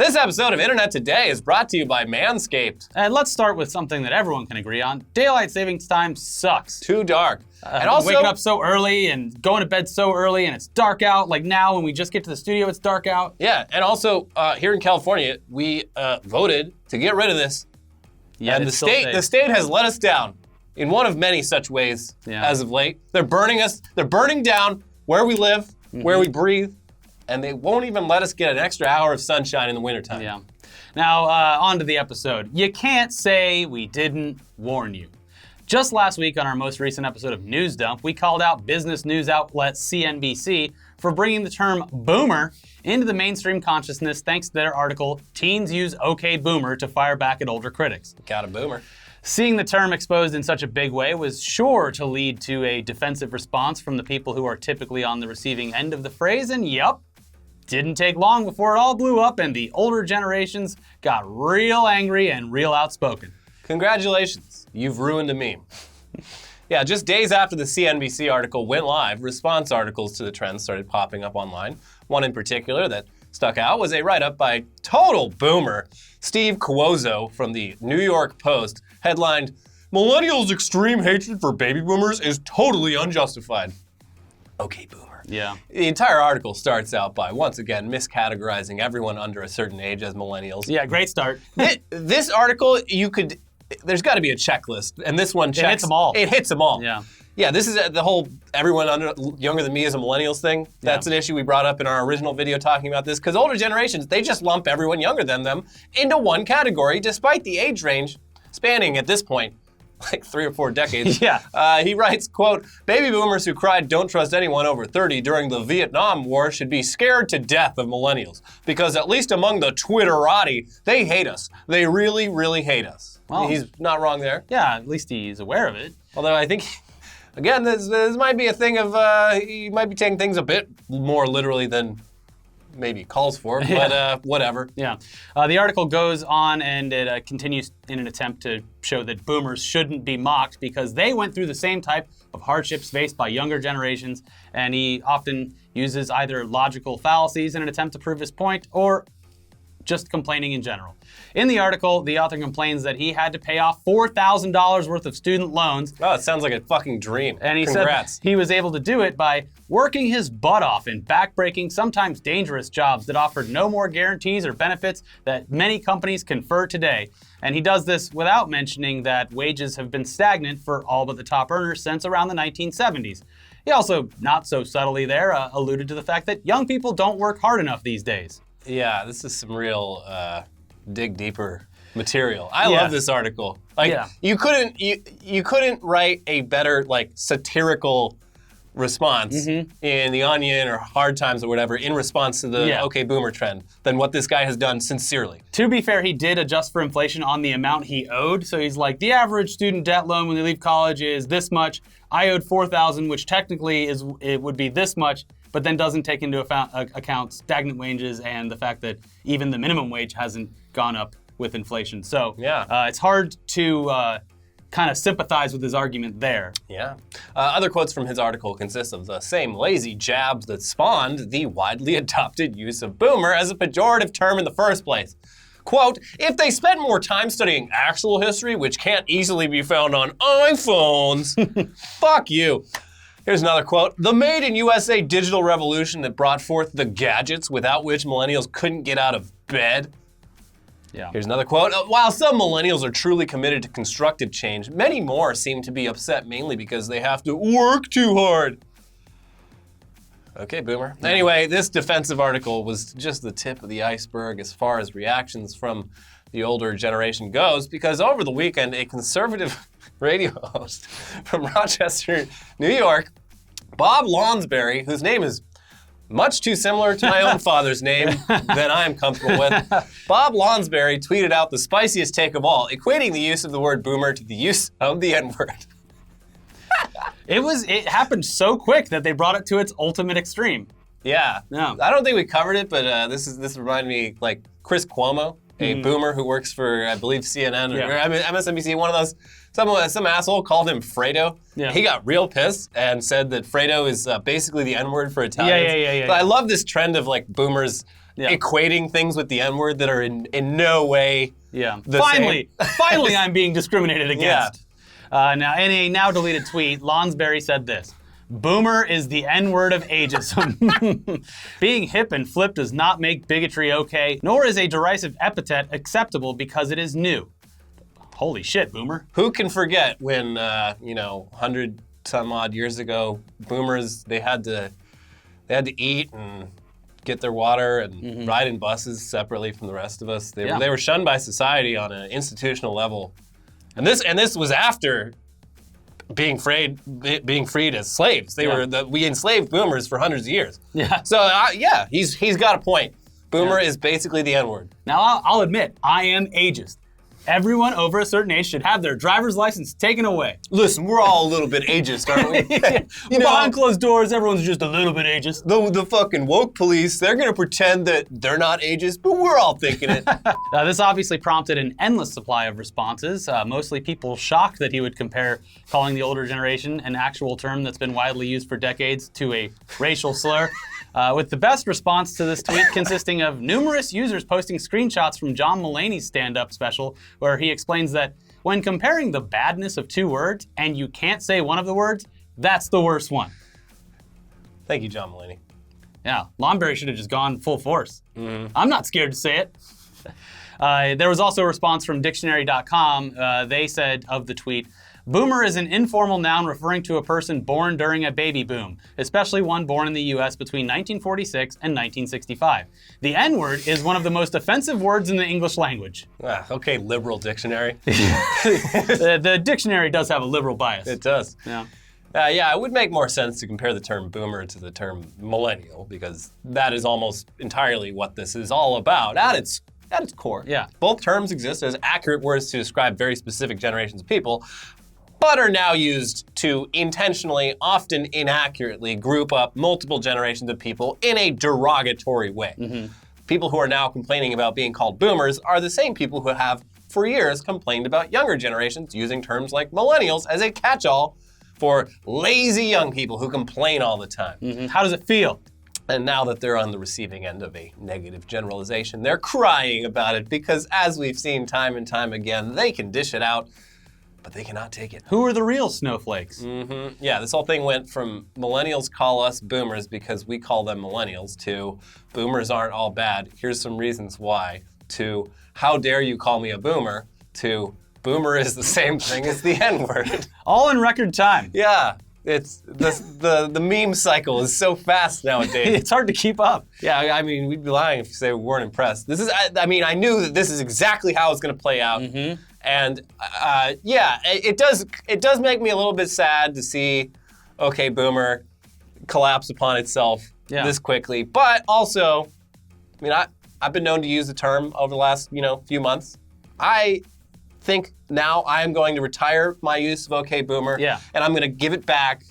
This episode of Internet Today is brought to you by Manscaped. And let's start with something that everyone can agree on. Daylight savings time sucks. Too dark. And also waking up so early and going to bed so early and it's dark out. Like now when we just get to the studio, it's dark out. Yeah, and also here in California, we voted to get rid of this. Yeah, and the state has let us down in one of many such ways as of late. They're burning us. They're burning down where we live, where we breathe, and they won't even let us get an extra hour of sunshine in the wintertime. Yeah. Now, on to the episode. You can't say we didn't warn you. Just last week on our most recent episode of News Dump, we called out business news outlet CNBC for bringing the term boomer into the mainstream consciousness thanks to their article, Teens Use OK Boomer to Fire Back at Older Critics. Got a boomer. Seeing the term exposed in such a big way was sure to lead to a defensive response from the people who are typically on the receiving end of the phrase, and yup, didn't take long before it all blew up and the older generations got real angry and real outspoken. Congratulations, you've ruined a meme. Yeah, just days after the CNBC article went live, response articles to the trend started popping up online. One in particular that stuck out was a write-up by total boomer Steve Cuozzo from the New York Post, headlined, "Millennials' extreme hatred for baby boomers is totally unjustified." Okay, boomer. Yeah. The entire article starts out by, once again, miscategorizing everyone under a certain age as millennials. Yeah, great start. This article, there's got to be a checklist, and this one checks. It hits them all. It hits them all. Yeah. Yeah, this is the whole everyone younger than me is a millennials thing. That's an issue we brought up in our original video talking about this, because older generations, they just lump everyone younger than them into one category, despite the age range spanning, at this point, like 3 or 4 decades. Yeah. He writes, quote, "Baby boomers who cried don't trust anyone over 30 during the Vietnam War should be scared to death of millennials, because at least among the Twitterati, they hate us. They really, really hate us." Well, he's not wrong there. Yeah, at least he's aware of it. Although I think, again, this might be a thing of, he might be taking things a bit more literally than maybe calls for, but whatever. Yeah. The article goes on and it continues in an attempt to show that boomers shouldn't be mocked because they went through the same type of hardships faced by younger generations, and he often uses either logical fallacies in an attempt to prove his point or just complaining in general. In the article, the author complains that he had to pay off $4,000 worth of student loans. Oh, it sounds like a fucking dream. And he Congrats. said he was able to do it by working his butt off in backbreaking, sometimes dangerous jobs that offered no more guarantees or benefits that many companies confer today. And he does this without mentioning that wages have been stagnant for all but the top earners since around the 1970s. He also, not so subtly there, alluded to the fact that young people don't work hard enough these days. Yeah, this is some real dig deeper material. I love this article. Like you couldn't write a better like satirical response in The Onion or Hard Times or whatever in response to the OK Boomer trend than what this guy has done sincerely. To be fair, he did adjust for inflation on the amount he owed. So he's like, the average student debt loan when they leave college is this much. I owed $4,000, which technically it would be this much, but then doesn't take into account stagnant wages and the fact that even the minimum wage hasn't gone up with inflation. So it's hard to kind of sympathize with his argument there. Yeah. Other quotes from his article consist of the same lazy jabs that spawned the widely adopted use of boomer as a pejorative term in the first place. Quote, "If they spent more time studying actual history, which can't easily be found on iPhones," fuck you. Here's another quote. "The made in USA digital revolution that brought forth the gadgets without which millennials couldn't get out of bed." Yeah. Here's another quote. "While some millennials are truly committed to constructive change, many more seem to be upset mainly because they have to work too hard." Okay, boomer. Anyway, this defensive article was just the tip of the iceberg as far as reactions from the older generation goes, because over the weekend, a conservative radio host from Rochester, New York, Bob Lonsberry, whose name is much too similar to my own father's name than I am comfortable with, Bob Lonsberry tweeted out the spiciest take of all, equating the use of the word boomer to the use of the N-word. It happened so quick that they brought it to its ultimate extreme. Yeah. No. I don't think we covered it, but this reminded me like Chris Cuomo, a boomer who works for, I believe, CNN or MSNBC, one of those. Some asshole called him Fredo. Yeah. He got real pissed and said that Fredo is basically the N-word for Italians. Yeah. But I love this trend of like boomers equating things with the N-word that are in no way Finally, I'm being discriminated against. Now, in a now-deleted tweet, Lonsberry said this: "Boomer is the N-word of ageism. Being hip and flip does not make bigotry okay, nor is a derisive epithet acceptable because it is new." Holy shit, Boomer. Who can forget when, 100 some odd years ago, boomers, they had to eat and get their water and ride in buses separately from the rest of us. They were shunned by society on an institutional level. And this was after being freed as slaves. We enslaved boomers for hundreds of years. Yeah. So he's got a point. Boomer is basically the N-word. Now I'll admit, I am ageist. Everyone over a certain age should have their driver's license taken away. Listen, we're all a little bit ageist, aren't we? Behind closed doors, everyone's just a little bit ageist. The fucking woke police, they're going to pretend that they're not ageist, but we're all thinking it. This obviously prompted an endless supply of responses, mostly people shocked that he would compare calling the older generation an actual term that's been widely used for decades to a racial slur. With the best response to this tweet consisting of numerous users posting screenshots from John Mulaney's stand-up special, where he explains that when comparing the badness of two words and you can't say one of the words, that's the worst one. Thank you, John Mulaney. Yeah, Lonsberry should have just gone full force. I'm not scared to say it. There was also a response from dictionary.com. They said of the tweet, "Boomer is an informal noun referring to a person born during a baby boom, especially one born in the U.S. between 1946 and 1965. The N-word is one of the most offensive words in the English language." Okay, liberal dictionary. The dictionary does have a liberal bias. It does. Yeah. It would make more sense to compare the term boomer to the term millennial, because that is almost entirely what this is all about at its core. Yeah. Both terms exist as accurate words to describe very specific generations of people, but are now used to intentionally, often inaccurately, group up multiple generations of people in a derogatory way. People who are now complaining about being called boomers are the same people who have, for years, complained about younger generations using terms like millennials as a catch-all for lazy young people who complain all the time. How does it feel? And now that they're on the receiving end of a negative generalization, they're crying about it because, as we've seen time and time again, they can dish it out, but they cannot take it. Who are the real snowflakes? Yeah, this whole thing went from millennials call us boomers because we call them millennials to boomers aren't all bad, here's some reasons why, to how dare you call me a boomer, to boomer is the same thing as the N-word. All in record time. Yeah. It's the meme cycle is so fast nowadays. It's hard to keep up. Yeah, I mean, we'd be lying if we say we weren't impressed. I knew that this is exactly how it's going to play out. And it does make me a little bit sad to see, okay, boomer collapse upon itself this quickly. But also, I mean, I've been known to use the term over the last, few months. I think now I am going to retire my use of okay, boomer. And I'm going to give it back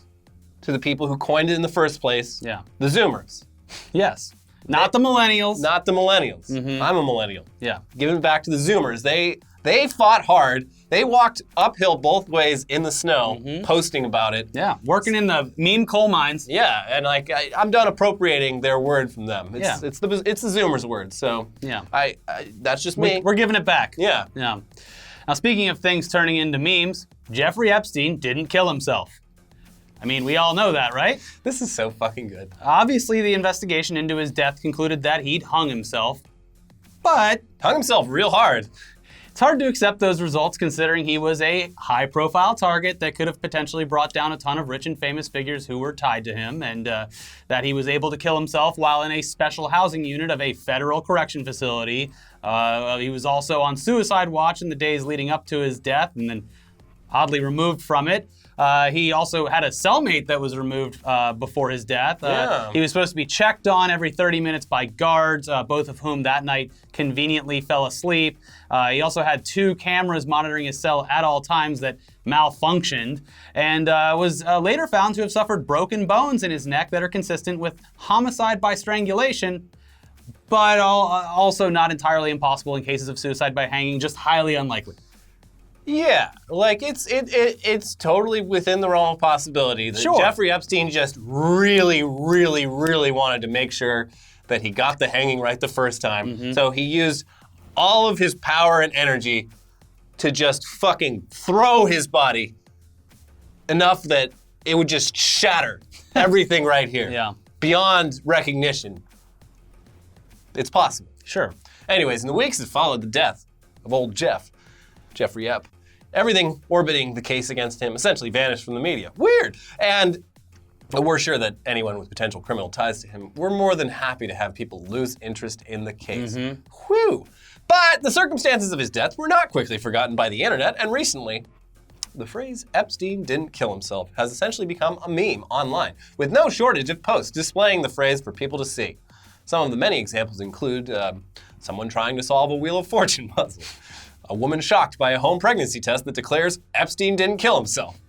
to the people who coined it in the first place. The Zoomers. Yes. Not the millennials. Not the millennials. I'm a millennial. Yeah. Giving it back to the Zoomers. They fought hard. They walked uphill both ways in the snow, posting about it. Yeah, working in the meme coal mines. Yeah, and I'm done appropriating their word from them. It's the Zoomers' word. So that's just me. We're giving it back. Yeah. Now, speaking of things turning into memes, Jeffrey Epstein didn't kill himself. I mean, we all know that, right? This is so fucking good. Obviously, the investigation into his death concluded that he'd hung himself, but hung himself real hard. It's hard to accept those results considering he was a high-profile target that could have potentially brought down a ton of rich and famous figures who were tied to him, and that he was able to kill himself while in a special housing unit of a federal correction facility. He was also on suicide watch in the days leading up to his death and then oddly removed from it. He also had a cellmate that was removed before his death. He was supposed to be checked on every 30 minutes by guards, both of whom that night conveniently fell asleep. He also had 2 cameras monitoring his cell at all times that malfunctioned, and was later found to have suffered broken bones in his neck that are consistent with homicide by strangulation, but also not entirely impossible in cases of suicide by hanging, just highly unlikely. Yeah, it's totally within the realm of possibility that Jeffrey Epstein just really, really, really wanted to make sure that he got the hanging right the first time. So he used all of his power and energy to just fucking throw his body enough that it would just shatter everything right here. Yeah. Beyond recognition. It's possible. Sure. Anyways, in the weeks that followed the death of old Jeffrey Ep, everything orbiting the case against him essentially vanished from the media. Weird. And we're sure that anyone with potential criminal ties to him, we're more than happy to have people lose interest in the case. Whew. But the circumstances of his death were not quickly forgotten by the internet, and recently, the phrase Epstein didn't kill himself has essentially become a meme online, with no shortage of posts displaying the phrase for people to see. Some of the many examples include someone trying to solve a Wheel of Fortune puzzle, a woman shocked by a home pregnancy test that declares Epstein didn't kill himself,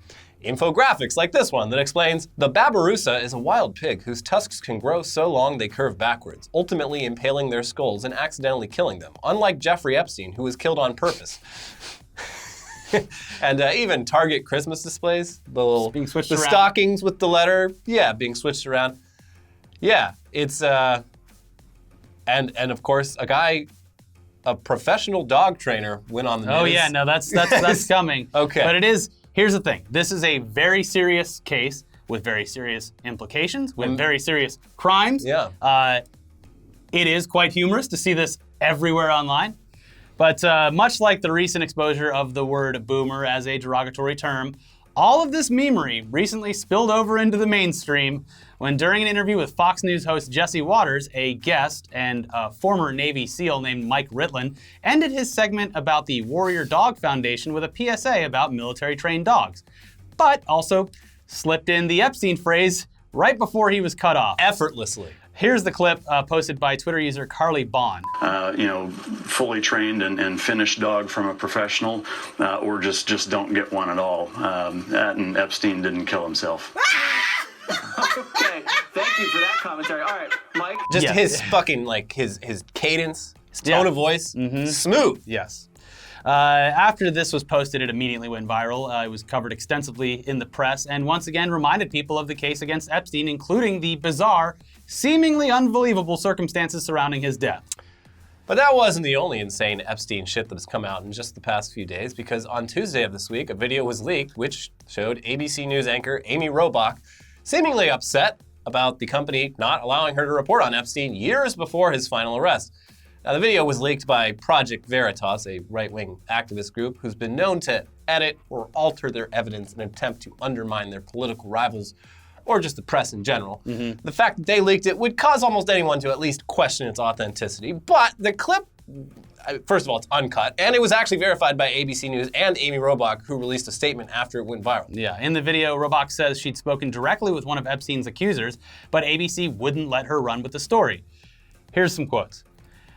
infographics like this one that explains the Babirusa is a wild pig whose tusks can grow so long they curve backwards, ultimately impaling their skulls and accidentally killing them, unlike Jeffrey Epstein, who was killed on purpose. And even Target Christmas displays, the little being switched the around. stockings with the letter, being switched around. Yeah, it's and of course a professional dog trainer went on the news. Oh yeah, no, that's coming. Okay. But here's the thing. This is a very serious case with very serious implications, with very serious crimes. Yeah. It is quite humorous to see this everywhere online. But much like the recent exposure of the word boomer as a derogatory term, all of this memery recently spilled over into the mainstream when during an interview with Fox News host Jesse Waters, a guest and a former Navy SEAL named Mike Ritlin ended his segment about the Warrior Dog Foundation with a PSA about military-trained dogs, but also slipped in the Epstein phrase right before he was cut off. Effortlessly. Here's the clip posted by Twitter user Carly Bond. Fully trained and finished dog from a professional, or just don't get one at all. And Epstein didn't kill himself. Okay, thank you for that commentary. All right, Mike. Just Yeah. his fucking, his cadence, his tone of voice, smooth. Yes. After this was posted, it immediately went viral. It was covered extensively in the press and once again reminded people of the case against Epstein, including the bizarre, seemingly unbelievable circumstances surrounding his death. But that wasn't the only insane Epstein shit that has come out in just the past few days, because on Tuesday of this week, a video was leaked which showed ABC News anchor Amy Robach seemingly upset about the company not allowing her to report on Epstein years before his final arrest. Now, the video was leaked by Project Veritas, a right-wing activist group who's been known to edit or alter their evidence in an attempt to undermine their political rivals or just the press in general. The fact that they leaked it would cause almost anyone to at least question its authenticity, but the clip, first of all, it's uncut, and it was actually verified by ABC News and Amy Robach, who released a statement after it went viral. Yeah, in the video, Robach says she'd spoken directly with one of Epstein's accusers, but ABC wouldn't let her run with the story. Here's some quotes.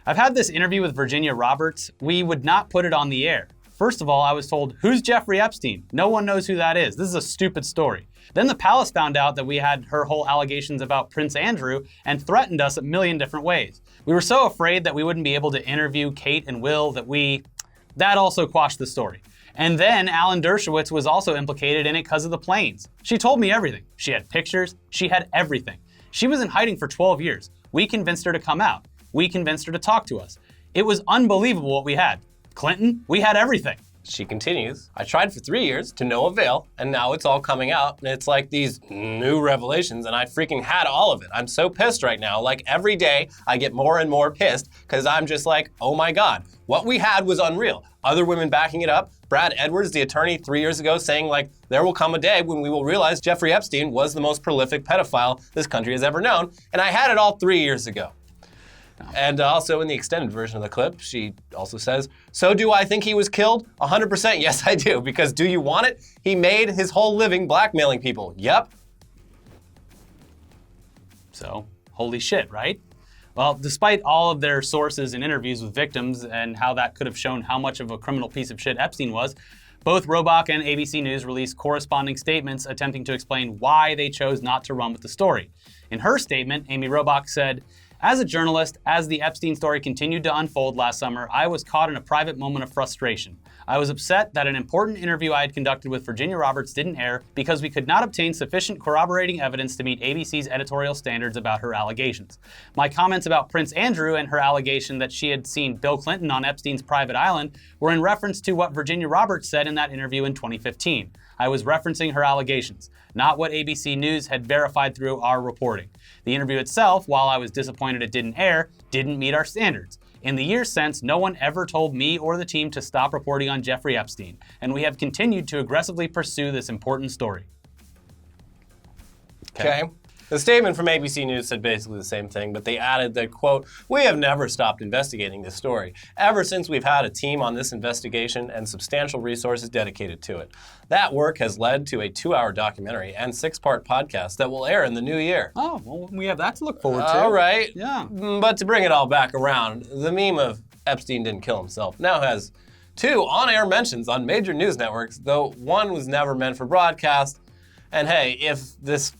I've had this interview with Virginia Roberts. We would not put it on the air. First of all, I was told, who's Jeffrey Epstein? No one knows who that is. This is a stupid story. Then the palace found out that we had her whole allegations about Prince Andrew and threatened us a million different ways. We were so afraid that we wouldn't be able to interview Kate and Will that also quashed the story. And then Alan Dershowitz was also implicated in it because of the planes. She told me everything. She had pictures. She had everything. She was in hiding for 12 years. We convinced her to come out. We convinced her to talk to us. It was unbelievable what we had. Clinton, we had everything. She continues, I tried for 3 years to no avail, and now it's all coming out, and it's like these new revelations, and I freaking had all of it. I'm so pissed right now. Like, every day, I get more and more pissed, because I'm just like, oh my God, what we had was unreal. Other women backing it up. Brad Edwards, the attorney 3 years ago, saying, there will come a day when we will realize Jeffrey Epstein was the most prolific pedophile this country has ever known, and I had it all 3 years ago. And also in the extended version of the clip, she also says, so do I think he was killed? 100% yes, I do. Because do you want it? He made his whole living blackmailing people. Yep. So, holy shit, right? Well, despite all of their sources and interviews with victims and how that could have shown how much of a criminal piece of shit Epstein was, both Robach and ABC News released corresponding statements attempting to explain why they chose not to run with the story. In her statement, Amy Robach said, As a journalist, as the Epstein story continued to unfold last summer, I was caught in a private moment of frustration. I was upset that an important interview I had conducted with Virginia Roberts didn't air because we could not obtain sufficient corroborating evidence to meet ABC's editorial standards about her allegations. My comments about Prince Andrew and her allegation that she had seen Bill Clinton on Epstein's private island were in reference to what Virginia Roberts said in that interview in 2015. I was referencing her allegations, not what ABC News had verified through our reporting. The interview itself, while I was disappointed it didn't air, didn't meet our standards. In the years since, no one ever told me or the team to stop reporting on Jeffrey Epstein, and we have continued to aggressively pursue this important story. Okay. The statement from ABC News said basically the same thing, but they added that, quote, "We have never stopped investigating this story, ever since we've had a team on this investigation and substantial resources dedicated to it. That work has led to a 2-hour documentary and 6-part podcast that will air in the new year." Oh, well, we have that to look forward to. All right. Yeah. But to bring it all back around, the meme of Epstein didn't kill himself now has 2 on-air mentions on major news networks, though one was never meant for broadcast. And hey, if this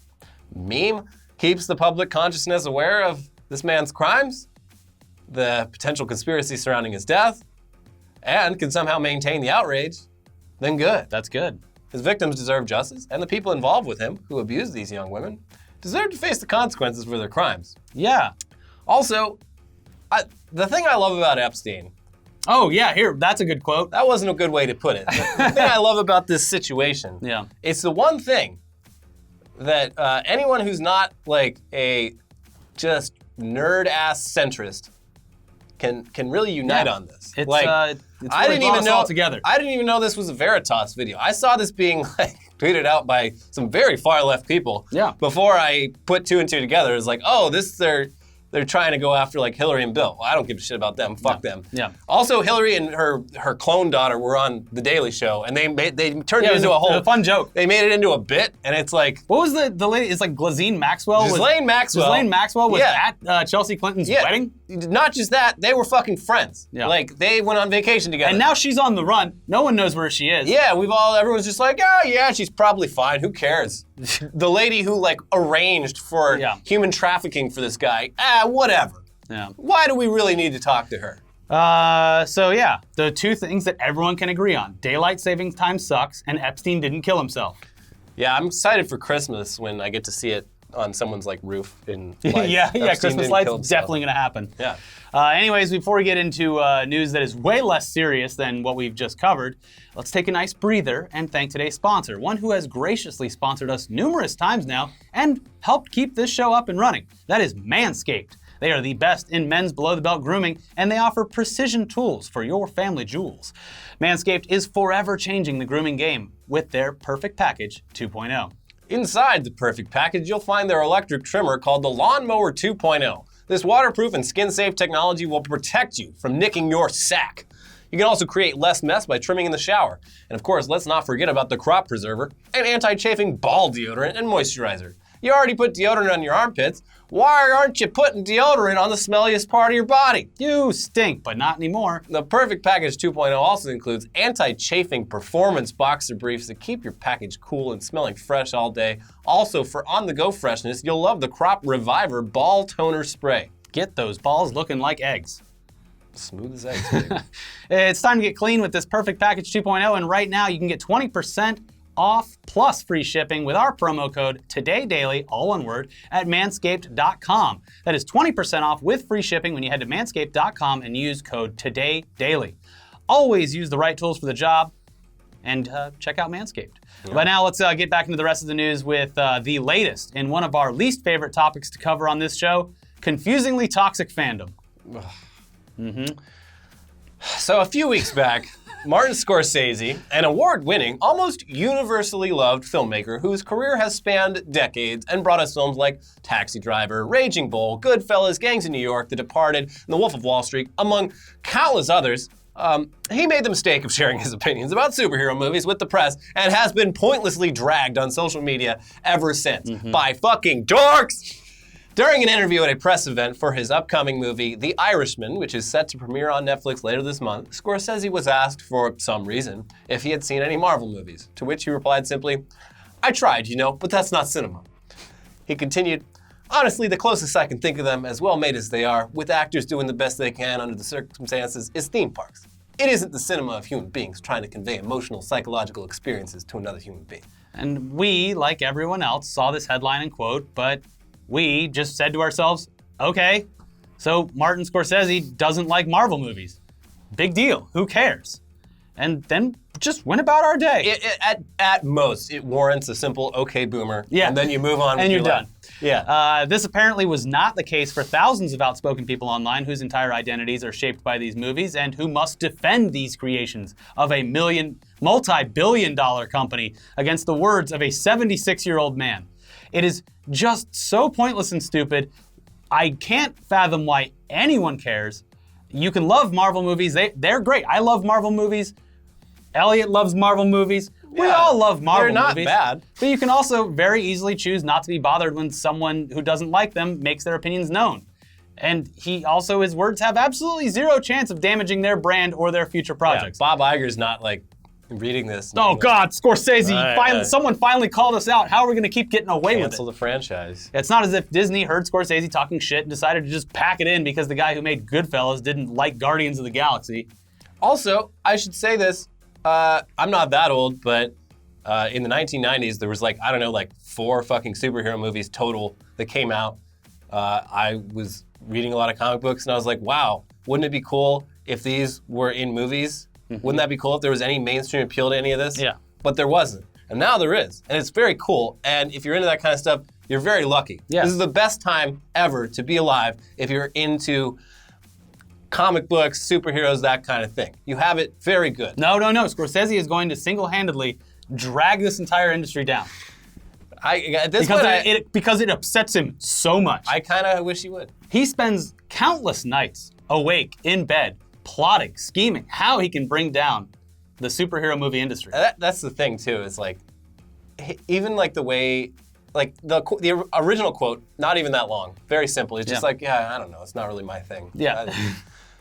meme keeps the public consciousness aware of this man's crimes, the potential conspiracy surrounding his death, and can somehow maintain the outrage, then good. That's good. His victims deserve justice, and the people involved with him, who abused these young women, deserve to face the consequences for their crimes. Yeah. Also, the thing I love about Epstein, Oh, yeah, here, that's a good quote. that wasn't a good way to put it. The thing I love about this situation, Yeah. it's the one thing that anyone who's not like a just nerd-ass centrist can really unite on this. It's, like, it's really brought us all together. I didn't even know this was a Veritas video. I saw this being like tweeted out by some very far left people. Yeah. Before I put 2 and 2 together, it's like, oh, they're trying to go after like Hillary and Bill. Well, I don't give a shit about them. Fuck them. Yeah. Also, Hillary and her clone daughter were on The Daily Show, and they turned it into a whole fun joke. They made it into a bit, and it's like What was the lady? It's like Ghislaine Maxwell. Ghislaine Maxwell was Yeah. at Chelsea Clinton's wedding. Not just that, they were fucking friends. Yeah. Like they went on vacation together. And now she's on the run. No one knows where she is. Yeah, everyone's just like, oh yeah, she's probably fine. Who cares? The lady who like arranged for human trafficking for this guy. Whatever. Yeah. Why do we really need to talk to her? So yeah, the 2 things that everyone can agree on: daylight savings time sucks, and Epstein didn't kill himself. Yeah, I'm excited for Christmas when I get to see it on someone's like roof in lights. yeah, Epstein Christmas didn't lights kill himself. definitely gonna happen. Yeah. Anyways, before we get into news that is way less serious than what we've just covered, let's take a nice breather and thank today's sponsor, one who has graciously sponsored us numerous times now and helped keep this show up and running. That is Manscaped. They are the best in men's below-the-belt grooming, and they offer precision tools for your family jewels. Manscaped is forever changing the grooming game with their Perfect Package 2.0. Inside the Perfect Package, you'll find their electric trimmer called the Lawnmower 2.0. This waterproof and skin-safe technology will protect you from nicking your sack. You can also create less mess by trimming in the shower. And of course, let's not forget about the Crop Preserver, an anti-chafing ball deodorant and moisturizer. You already put deodorant on your armpits. Why aren't you putting deodorant on the smelliest part of your body? You stink, but not anymore. The Perfect Package 2.0 also includes anti-chafing performance boxer briefs that keep your package cool and smelling fresh all day. Also, for on-the-go freshness, you'll love the Crop Reviver Ball Toner Spray. Get those balls looking like eggs. Smooth as eggs, baby. It's time to get clean with this Perfect Package 2.0, and right now you can get 20% off plus free shipping with our promo code TODAYDAILY, all one word, at manscaped.com. That is 20% off with free shipping when you head to manscaped.com and use code TODAYDAILY. Always use the right tools for the job and check out Manscaped. Yeah. But now let's get back into the rest of the news with the latest in one of our least favorite topics to cover on this show, confusingly toxic fandom. So a few weeks back, Martin Scorsese, an award-winning, almost universally loved filmmaker whose career has spanned decades and brought us films like Taxi Driver, Raging Bull, Goodfellas, Gangs of New York, The Departed, and The Wolf of Wall Street, among countless others, he made the mistake of sharing his opinions about superhero movies with the press and has been pointlessly dragged on social media ever since by fucking dorks. During an interview at a press event for his upcoming movie, The Irishman, which is set to premiere on Netflix later this month, Scorsese was asked, for some reason, if he had seen any Marvel movies, to which he replied simply, "I tried, but that's not cinema." He continued, Honestly, the closest I can think of them, as well made as they are, with actors doing the best they can under the circumstances, is theme parks. It isn't the cinema of human beings trying to convey emotional, psychological experiences to another human being. And we, like everyone else, saw this headline and quote, but we just said to ourselves, okay, so Martin Scorsese doesn't like Marvel movies. Big deal, who cares? And then just went about our day. At most, it warrants a simple okay boomer, Yeah. and then you move on with And you're your life. done. Yeah. This apparently was not the case for thousands of outspoken people online whose entire identities are shaped by these movies and who must defend these creations of a multi-billion-dollar company against the words of a 76-year-old man. It is just so pointless and stupid. I can't fathom why anyone cares. You can love Marvel movies. They're great. I love Marvel movies. Elliot loves Marvel movies. We Yeah, all love Marvel they're not movies. bad. But you can also very easily choose not to be bothered when someone who doesn't like them makes their opinions known. And his words have absolutely zero chance of damaging their brand or their future projects. Bob Iger's not like reading this. Oh God, Scorsese! Right. Someone finally called us out. How are we going to keep getting away with Cancel it? the franchise. It's not as if Disney heard Scorsese talking shit and decided to just pack it in because the guy who made Goodfellas didn't like Guardians of the Galaxy. Also, I should say this. I'm not that old, but in the 1990s, there was like 4 fucking superhero movies total that came out. I was reading a lot of comic books, and I was like, wow, wouldn't it be cool if these were in movies? Wouldn't that be cool if there was any mainstream appeal to any of this? Yeah. But there wasn't. And now there is. And it's very cool. And if you're into that kind of stuff, you're very lucky. Yeah. This is the best time ever to be alive if you're into comic books, superheroes, that kind of thing. You have it very good. No. Scorsese is going to single-handedly drag this entire industry down At this point, because it upsets him so much. I kind of wish he would. He spends countless nights awake in bed, plotting, scheming how he can bring down the superhero movie industry. That's the thing too. Is like, even like the way, like the original quote, not even that long, very simple. It's just Yeah. like, I don't know, it's not really my thing. Yeah.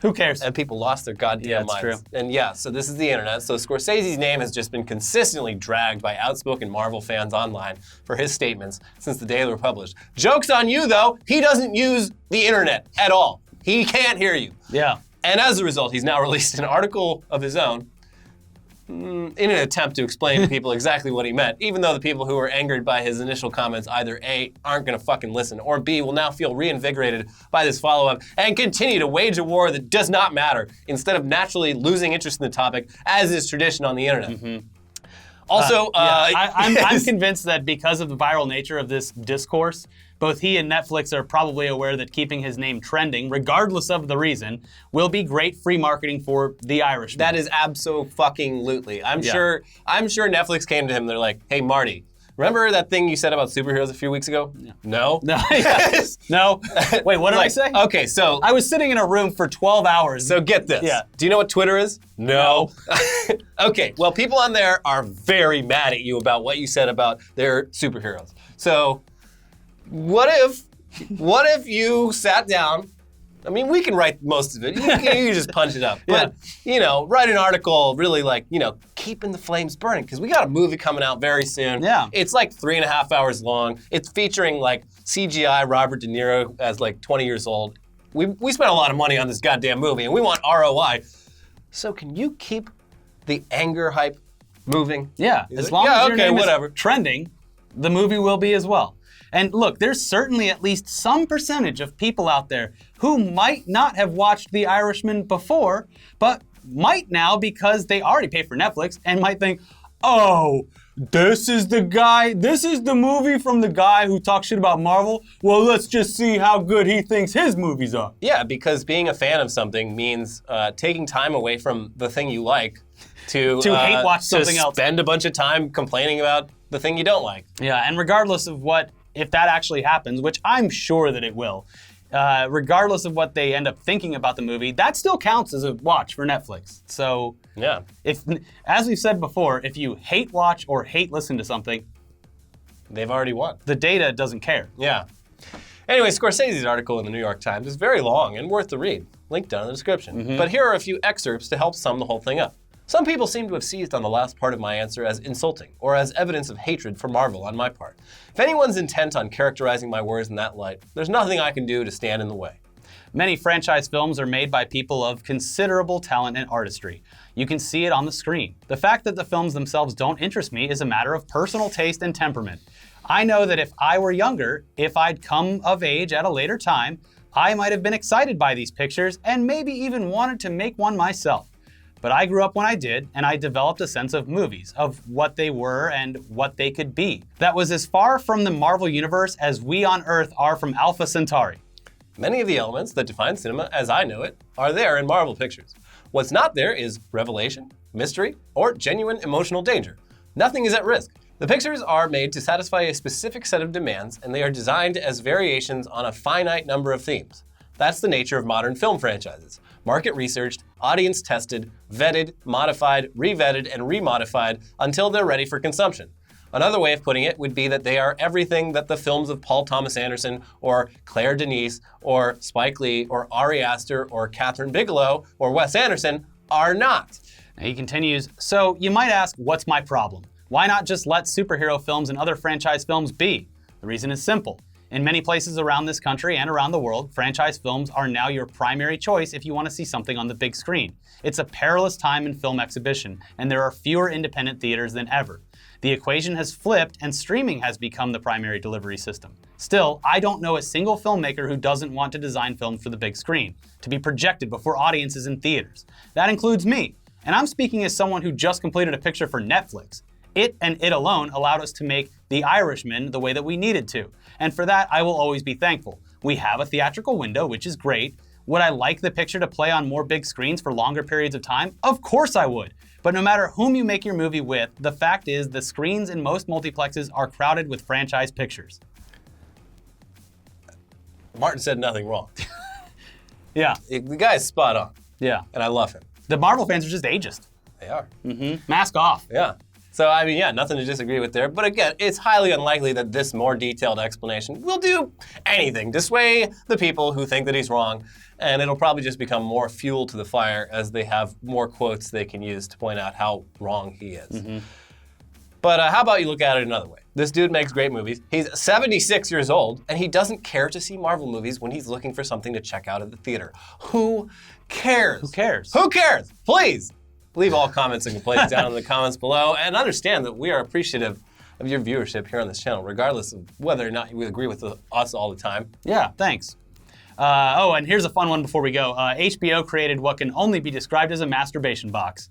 Who cares? And people lost their goddamn Yeah, it's minds. true. And yeah, so this is the internet. So Scorsese's name has just been consistently dragged by outspoken Marvel fans online for his statements since the day they were published. Joke's on you though, he doesn't use the internet at all. He can't hear you. Yeah. And as a result, he's now released an article of his own in an attempt to explain to people exactly what he meant, even though the people who were angered by his initial comments either A, aren't going to fucking listen, or B, will now feel reinvigorated by this follow-up and continue to wage a war that does not matter instead of naturally losing interest in the topic, as is tradition on the internet. Also, I'm convinced that because of the viral nature of this discourse, both he and Netflix are probably aware that keeping his name trending, regardless of the reason, will be great free marketing for The Irishman. that is abso-fucking-lutely. I'm sure Netflix came to him, they're like, hey, Marty, remember that thing you said about superheroes a few weeks ago? No? No. No. Wait, what did I say? Okay, so I was sitting in a room for 12 hours. So get this. Yeah. Do you know what Twitter is? No. Okay, well, people on there are very mad at you about what you said about their superheroes. So what if you sat down? I mean, we can write most of it. You can just punch it up. But, write an article really keeping the flames burning, because we got a movie coming out very soon. Yeah. It's like 3.5 hours long. It's featuring CGI Robert De Niro as 20 years old. We spent a lot of money on this goddamn movie, and we want ROI. So can you keep the anger hype moving? Yeah, He's as like, long yeah, as your okay, name whatever. is trending, the movie will be as well. And look, there's certainly at least some percentage of people out there who might not have watched The Irishman before, but might now because they already pay for Netflix and might think, oh, this is the movie from the guy who talks shit about Marvel? Well, let's just see how good he thinks his movies are. Yeah, because being a fan of something means taking time away from the thing you like to hate watch something else. Spend a bunch of time complaining about the thing you don't like. Yeah, and regardless of if that actually happens, which I'm sure that it will, regardless of what they end up thinking about the movie, that still counts as a watch for Netflix. So, Yeah. as we've said before, if you hate watch or hate listen to something, They've already won. the data doesn't care. Yeah. Anyway, Scorsese's article in the New York Times is very long and worth the read. Link down in the description. But here are a few excerpts to help sum the whole thing up. Some people seem to have seized on the last part of my answer as insulting, or as evidence of hatred for Marvel on my part. If anyone's intent on characterizing my words in that light, there's nothing I can do to stand in the way. Many franchise films are made by people of considerable talent and artistry. You can see it on the screen. The fact that the films themselves don't interest me is a matter of personal taste and temperament. I know that if I were younger, if I'd come of age at a later time, I might have been excited by these pictures and maybe even wanted to make one myself. But I grew up when I did, and I developed a sense of movies, of what they were and what they could be. That was as far from the Marvel Universe as we on Earth are from Alpha Centauri. Many of the elements that define cinema as I know it are there in Marvel pictures. What's not there is revelation, mystery, or genuine emotional danger. Nothing is at risk. The pictures are made to satisfy a specific set of demands, and they are designed as variations on a finite number of themes. That's the nature of modern film franchises. Market researched, audience tested, vetted, modified, re-vetted, and remodified until they're ready for consumption. Another way of putting it would be that they are everything that the films of Paul Thomas Anderson, or Claire Denis, or Spike Lee, or Ari Aster, or Catherine Bigelow, or Wes Anderson are not. And he continues, so you might ask, what's my problem? Why not just let superhero films and other franchise films be? The reason is simple. In many places around this country and around the world, franchise films are now your primary choice if you want to see something on the big screen. It's a perilous time in film exhibition, and there are fewer independent theaters than ever. The equation has flipped, and streaming has become the primary delivery system. Still, I don't know a single filmmaker who doesn't want to design films for the big screen, to be projected before audiences in theaters. That includes me, and I'm speaking as someone who just completed a picture for Netflix. It and it alone allowed us to make The Irishman the way that we needed to. And for that, I will always be thankful. We have a theatrical window, which is great. Would I like the picture to play on more big screens for longer periods of time? Of course I would. But no matter whom you make your movie with, the fact is the screens in most multiplexes are crowded with franchise pictures. Martin said nothing wrong. Yeah. The guy's spot on. Yeah. And I love him. The Marvel fans are just ageist. They are. Mask off. Yeah. So, I mean, yeah, nothing to disagree with there. But again, it's highly unlikely that this more detailed explanation will do anything to sway the people who think that he's wrong. And it'll probably just become more fuel to the fire as they have more quotes they can use to point out how wrong he is. But how about you look at it another way? This dude makes great movies. He's 76 years old, and he doesn't care to see Marvel movies when he's looking for something to check out at the theater. Who cares? Who cares? Who cares? Please leave all comments and complaints down in the comments below, and understand that we are appreciative of your viewership here on this channel, regardless of whether or not you agree with us all the time. Yeah, thanks. Oh, and here's a fun one before we go. HBO created what can only be described as a masturbation box.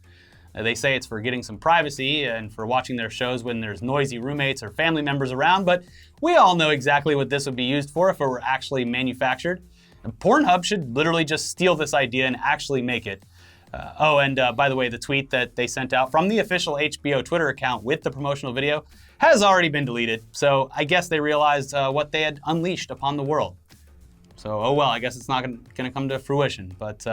They say it's for getting some privacy and for watching their shows when there's noisy roommates or family members around, but we all know exactly what this would be used for if it were actually manufactured. And Pornhub should literally just steal this idea and actually make it. By the way, the tweet that they sent out from the official HBO Twitter account with the promotional video has already been deleted, so I guess they realized what they had unleashed upon the world. So, oh well, I guess it's not going to come to fruition. But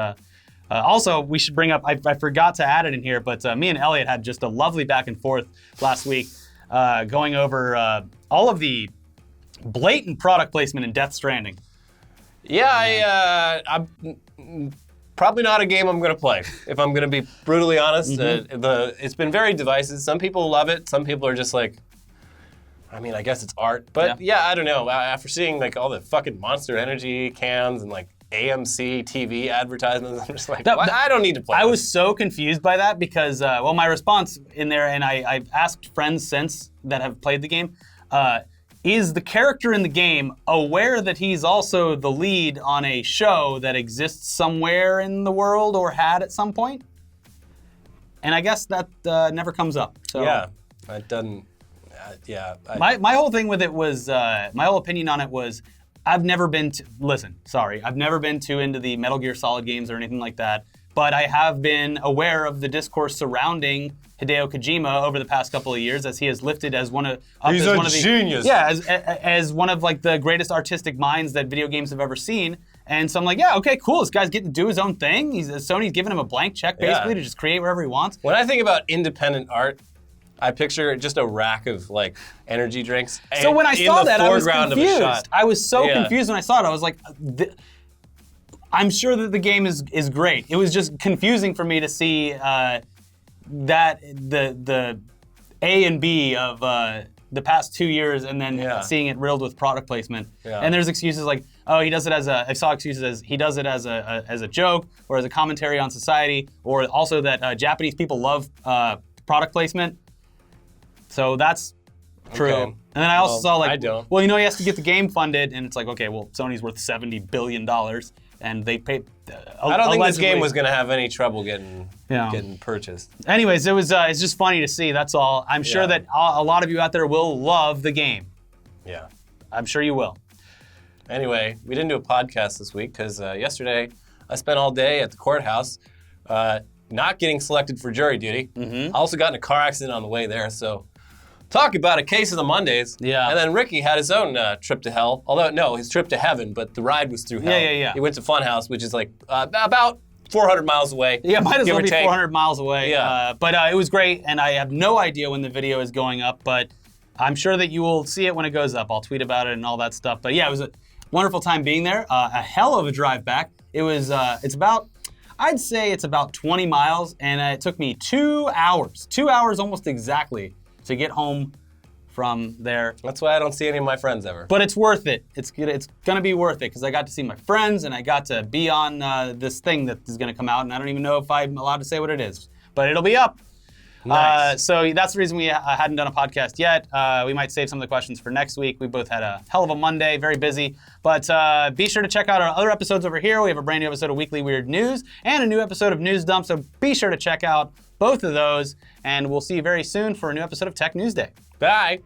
also, we should bring up, I forgot to add it in here, but me and Elliot had just a lovely back and forth last week going over all of the blatant product placement in Death Stranding. Yeah, I'm probably not a game I'm going to play, if I'm going to be brutally honest. It's been very divisive. Some people love it. Some people are just like, I mean, I guess it's art. But yeah, I don't know. After seeing like all the fucking Monster Energy cans and like AMC TV advertisements, I'm just like, I don't need to play I this. was so confused by that because, my response in there, and I've asked friends since that have played the game, is the character in the game aware that he's also the lead on a show that exists somewhere in the world or had at some point? And I guess that never comes up. So Yeah, it doesn't. My whole thing with it was, my whole opinion on it was, I've never been too into the Metal Gear Solid games or anything like that, but I have been aware of the discourse surrounding Hideo Kojima over the past couple of years, as he has lifted as one of genius. Yeah, as one of like the greatest artistic minds that video games have ever seen. And so I'm like, yeah, okay, cool. This guy's getting to do his own thing. Sony's giving him a blank check basically to just create wherever he wants. When I think about independent art, I picture just a rack of like energy drinks. So when I saw that, I was confused. I was so confused when I saw it. I was like, I'm sure that the game is great. It was just confusing for me to see that the A and B of the past 2 years, and then seeing it riddled with product placement. Yeah. And there's excuses like, oh, he does it I saw excuses as he does it as a joke or as a commentary on society, or also that Japanese people love product placement. So that's true. Okay. And then I also saw like, I don't. well, he has to get the game funded, and it's like, okay, well, Sony's worth $70 billion, and they paid. I don't think this game was going to have any trouble getting purchased. Anyways, it's just funny to see. That's all. I'm sure that a lot of you out there will love the game. Yeah. I'm sure you will. Anyway, we didn't do a podcast this week because yesterday I spent all day at the courthouse not getting selected for jury duty. I also got in a car accident on the way there, so talk about a case of the Mondays. Yeah. And then Ricky had his own trip to hell. Although, no, his trip to heaven, but the ride was through hell. Yeah. He went to Funhouse, which is like about 400 miles away. Yeah, might as give well or be take. 400 miles away. Yeah. But it was great, and I have no idea when the video is going up, but I'm sure that you will see it when it goes up. I'll tweet about it and all that stuff. But yeah, it was a wonderful time being there. A hell of a drive back. It was, I'd say it's about 20 miles, and it took me 2 hours. 2 hours almost exactly to get home from there. That's why I don't see any of my friends ever. But it's worth it. It's gonna be worth it because I got to see my friends and I got to be on this thing that is gonna come out, and I don't even know if I'm allowed to say what it is, but it'll be up. Nice. So that's the reason we hadn't done a podcast yet. We might save some of the questions for next week. We both had a hell of a Monday, very busy. But be sure to check out our other episodes over here. We have a brand new episode of Weekly Weird News and a new episode of News Dump. So be sure to check out both of those, and we'll see you very soon for a new episode of Tech News Day. Bye.